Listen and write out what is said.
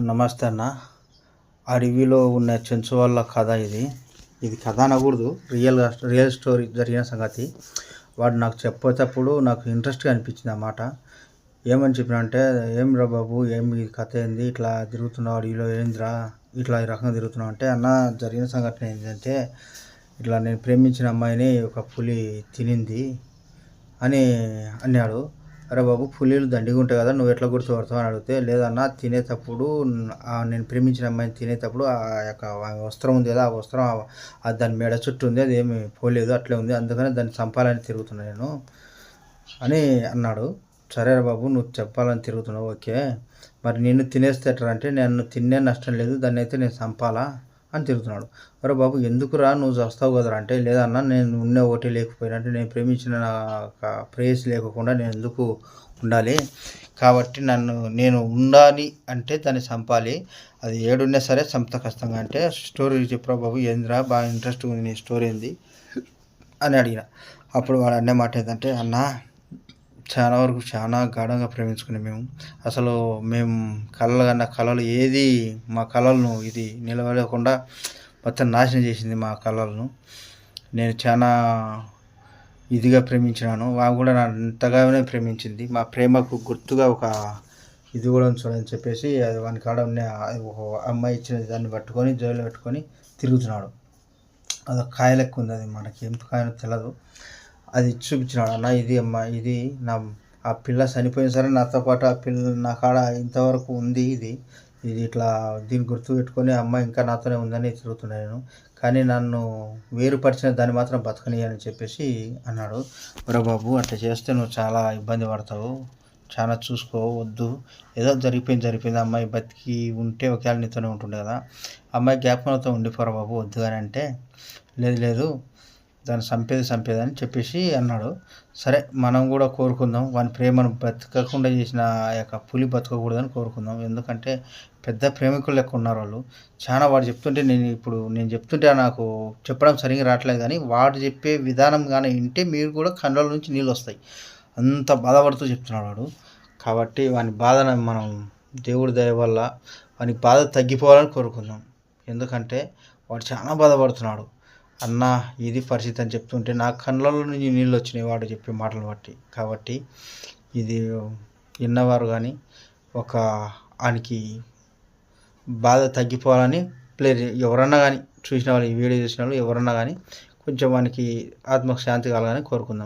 నమస్తే అన్న. అడవిలో ఉన్న చెంచు వాళ్ళ కథ ఇది. ఇది కథ అనకూడదు, రియల్ స్టోరీ జరిగిన సంగతి. వాడు నాకు చెప్పేటప్పుడు నాకు ఇంట్రెస్ట్గా అనిపించింది అన్నమాట. ఏమని చెప్పినంటే, ఏం రా బాబు, ఏం ఈ కథ ఏంది, ఇట్లా తిరుగుతున్నావు అడవిలో, ఏందిరా ఇట్లా ఈ రకంగా తిరుగుతున్నావు అంటే, అన్న జరిగిన సంఘటన ఏంటంటే, ఇట్లా నేను ప్రేమించిన అమ్మాయిని ఒక పులి తినింది అని అన్నాడు. అరే బాబు, పులీలు దండిగా ఉంటాయి కదా, నువ్వు ఎట్లా గుర్తుపడతావు అని అడిగితే, లేదన్నా తినేటప్పుడు నేను ప్రేమించిన అమ్మాయిని తినేటప్పుడు ఆ యొక్క వస్త్రం ఉంది కదా, ఆ వస్త్రం దాని మెడ చుట్టూ ఉంది, అది ఏమి పోలేదు, అట్లే ఉంది, అందుకని దాన్ని చంపాలని తిరుగుతున్నా నేను అని అన్నాడు. సరే బాబు, నువ్వు చెప్పాలని తిరుగుతున్నావు, ఓకే, మరి నిన్ను తినేస్తే ఎట్లా అంటే, నేను తిన్నే నష్టం లేదు, దాన్ని అయితే నేను చంపాలా అని తిరుగుతున్నాడు. అరే బాబు, ఎందుకురా నువ్వు వస్తావు కదరా అంటే, లేదన్నా నేను ఉన్న ఒకటి లేకపోయినా అంటే, నేను ప్రేమించిన నా ప్రేయస్ లేకుండా నేను ఎందుకు ఉండాలి, కాబట్టి నేను ఉండాలి అంటే దాన్ని చంపాలి, అది ఏడున్నా సరే చంపుతా కష్టంగా అంటే, స్టోరీ చెప్పరా బాబు, ఏందిరా బాగా ఇంట్రెస్ట్గా ఉంది నీ స్టోరీ ఏంది అని అడిగిన. అప్పుడు వాడు అనే మాట ఏంటంటే, అన్న చాలా వరకు చాలా గాఢంగా ప్రేమించుకున్నాం మేము. అసలు మేము కళలు కన్నా కళలు ఏది మా కళలను ఇది నిలబడకుండా మొత్తం నాశనం చేసింది మా కళలను. నేను చాలా ఇదిగా ప్రేమించినాను, వాడు కూడా నన్ను అంతగానే ప్రేమించింది. మా ప్రేమకు గుర్తుగా ఒక ఇది కూడా చూడని చెప్పేసి అది వాని కాడ ఉన్న ఒక అమ్మాయి ఇచ్చిన దాన్ని పట్టుకొని జైల్లో పెట్టుకొని తిరుగుతున్నాడు. అదొక కాయ లెక్క ఉంది, అది మనకి ఏం కాయనో తెలియదు. అది చూపించినాడు, అన్న ఇది అమ్మ, ఇది నా ఆ పిల్ల చనిపోయిన సరే నాతో పాటు ఆ పిల్ల నా కాడ ఇంతవరకు ఉంది, ఇది ఇట్లా దీన్ని గుర్తు పెట్టుకొని అమ్మాయి ఇంకా నాతోనే ఉందని తిరుగుతున్నాను, కానీ నన్ను వేరుపరిచిన దాన్ని మాత్రం బతకని అని చెప్పేసి అన్నాడు. ఒరే బాబు, అట్లా చేస్తే నువ్వు చాలా ఇబ్బంది పడతావు, చాలా చూసుకో, వద్దు, ఏదో జరిగిపోయింది, అమ్మాయి బతికి ఉంటే ఒకవేళ నీతోనే ఉంటుండే కదా, అమ్మాయి జ్ఞాపకంతో ఉండిపోరా బాబు, వద్దు అని అంటే, లేదు దాన్ని చంపేది అని చెప్పేసి అన్నాడు. సరే, మనం కూడా కోరుకుందాం వాని ప్రేమను బతకకుండా చేసిన ఆ యొక్క పులి బతకకూడదని కోరుకుందాం. ఎందుకంటే పెద్ద ప్రేమికులు లెక్క ఉన్నారు వాళ్ళు. చాలా వాడు చెప్తుంటే నేను చెప్తుంటే నాకు చెప్పడం సరిగ్గా రావట్లేదు, కానీ వాడు చెప్పే విధానం కానీ వింటే మీరు కూడా కళ్ళ నుంచి నీళ్ళు వస్తాయి, అంత బాధపడుతూ చెప్తున్నాడు వాడు. కాబట్టి వాని బాధను మనం దేవుడి దయ వల్ల వాని బాధ తగ్గిపోవాలని కోరుకుందాం. ఎందుకంటే వాడు చాలా బాధపడుతున్నాడు. అన్న ఇది పరిస్థితి అని చెప్తుంటే నా కళ్ళల్లో నుంచి నీళ్ళు వచ్చినాయి వాడు చెప్పే మాటలు బట్టి. కాబట్టి ఇది విన్నవారు కానీ ఆయనకి బాధ తగ్గిపోవాలని ఎవరన్నా కానీ చూసిన వాళ్ళు, ఈ వీడియో చూసిన వాళ్ళు ఎవరన్నా కానీ కొంచెం వానికి ఆత్మకు శాంతి కలగాలని కోరుకుందాం.